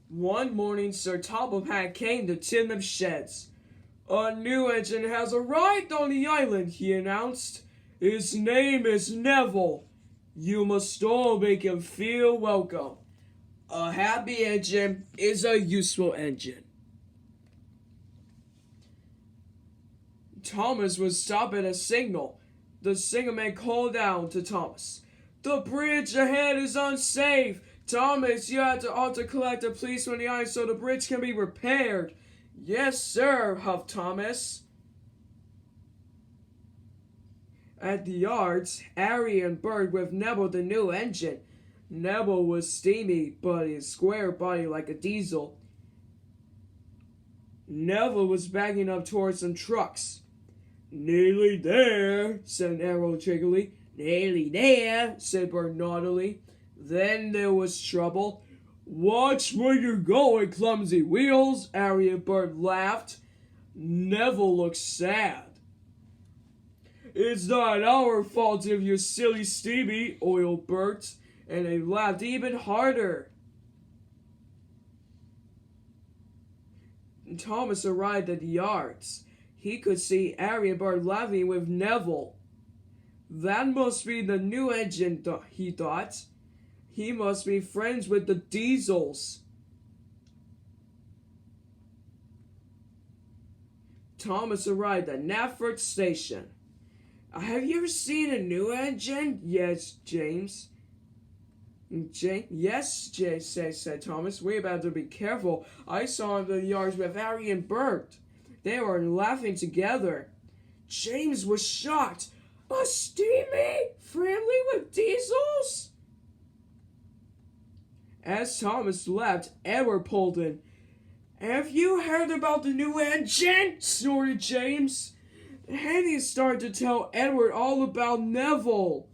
One morning, Sir Topham Hatt came to Tidmouth Sheds. "A new engine has arrived on the island," he announced. "His name is Neville. You must all make him feel welcome. A happy engine is a useful engine." Thomas was stopped at a signal. The signalman called out to Thomas, "The bridge ahead is unsafe. Thomas, you ought to collect the police from the island so the bridge can be repaired." "Yes, sir," huffed Thomas. At the yards, Harry and Bert with Neville the new engine. Neville was steamy, but his square body like a diesel. Neville was backing up towards some trucks. "Nearly there," said Neville cheerily. "Nearly there," said Bert naughtily. Then there was trouble. "Watch where you're going, clumsy wheels," Harry and Bert laughed. Neville looked sad. "It's not our fault if you're silly Stevie," oiled Bert, and they laughed even harder. Thomas arrived at the yards. He could see Harry and Bert laughing with Neville. That must be the new engine, he thought. He must be friends with the Diesels. Thomas arrived at Narrated station. "Have you ever seen a new engine?" "Yes, James." "Yes, said Thomas. We about to be careful. I saw him in the yards with Harry and Bert. They were laughing together." James was shocked. "A steamy friendly with Diesels?" As Thomas left, Edward pulled in. "Have you heard about the new engine?" snorted James. Henry started to tell Edward all about Neville.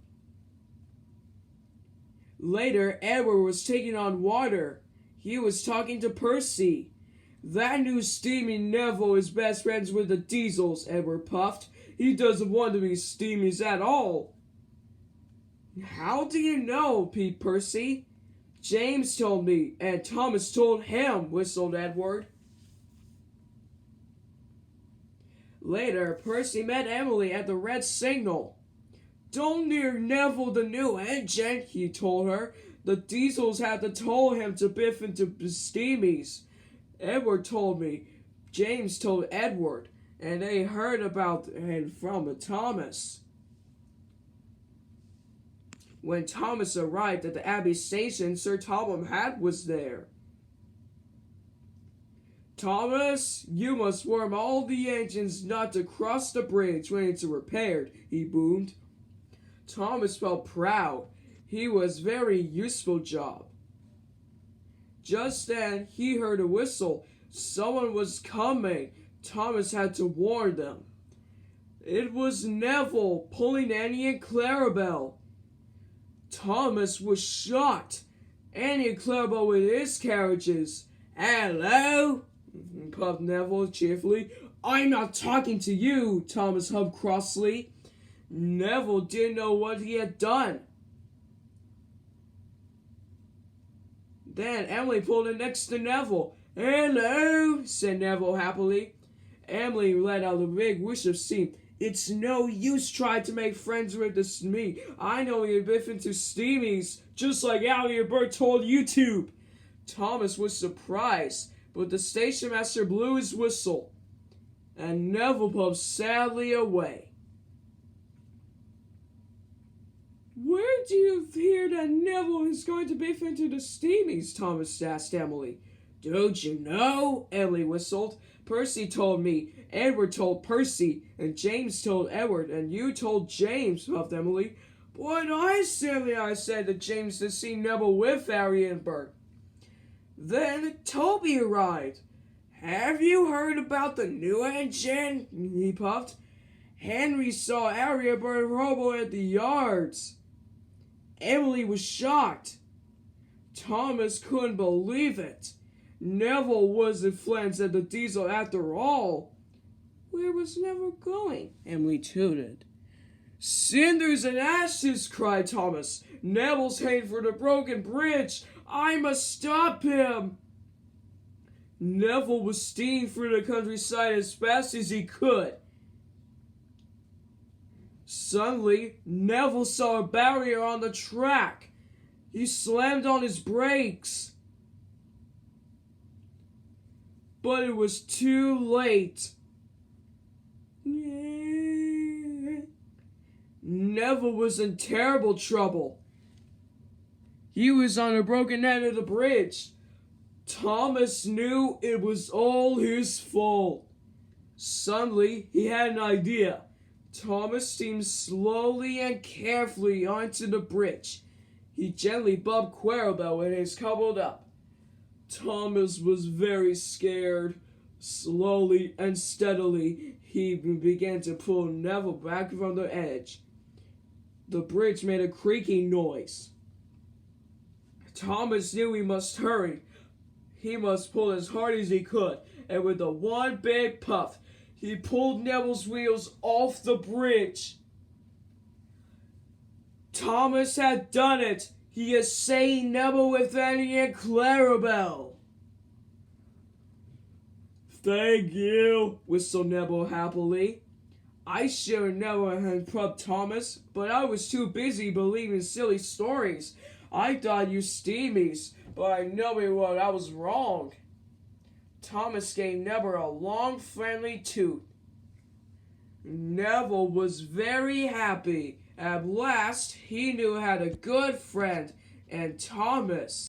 Later, Edward was taking on water. He was talking to Percy. "That new steamy Neville is best friends with the Diesels," Edward puffed. "He doesn't want to be steamies at all." "How do you know?" peeped Percy. "James told me, and Thomas told him," whistled Edward. Later, Percy met Emily at the red signal. "Don't near Neville the new engine," he told her. "The Diesels had to tow him to biff into the steamies. Edward told me. James told Edward, and they heard about it from Thomas." When Thomas arrived at the Abbey station, Sir Topham Hatt was there. "Thomas, you must warn all the engines not to cross the bridge when it's repaired," he boomed. Thomas felt proud. He was very useful job. Just then, he heard a whistle. Someone was coming. Thomas had to warn them. It was Neville pulling Annie and Clarabelle. Thomas was shocked. Annie and Clarabelle with his carriages. "Hello?" puffed Neville cheerfully. "I'm not talking to you," Thomas huffed crossly. Neville didn't know what he had done. Then Emily pulled in next to Neville. "Hello," said Neville happily. Emily let out a big whoosh of steam. "It's no use trying to make friends with me. I know you biff into steamies, just like Allie and Bert told YouTube." Thomas was surprised, but the station master blew his whistle, and Neville puffed sadly away. "Where do you hear that Neville is going to biff into the steamies?" Thomas asked Emily. "Don't you know?" Emily whistled. "Percy told me, Edward told Percy, and James told Edward, and you told James," puffed Emily. "But I said to James to see Neville with Harry and Bert." Then Toby arrived. "Have you heard about the new engine?" he puffed. "Henry saw Harry and Bert Robo at the yards." Emily was shocked. Thomas couldn't believe it. Neville wasn't friends at the Diesel after all. Where was Neville going? Emily tooted. "Cinders and ashes!" cried Thomas. "Neville's heading for the broken bridge. I must stop him." Neville was steaming through the countryside as fast as he could. Suddenly, Neville saw a barrier on the track. He slammed on his brakes. But it was too late. Neville was in terrible trouble. He was on the broken end of the bridge. Thomas knew it was all his fault. Suddenly, he had an idea. Thomas steamed slowly and carefully onto the bridge. He gently bumped Clarabelle with his coupled up. Thomas was very scared. Slowly and steadily, he began to pull Neville back from the edge. The bridge made a creaking noise. Thomas knew he must hurry. He must pull as hard as he could, and with a one big puff, he pulled Neville's wheels off the bridge. Thomas had done it. He had saved Neville with Annie and Clarabelle. Thank you, whistled Neville happily. I should never have prubbed Thomas, but I was too busy believing silly stories. I thought you steamies, but I know what I was wrong. Thomas gave Neville a long, friendly toot. Neville was very happy. At last, he knew he had a good friend, and Thomas.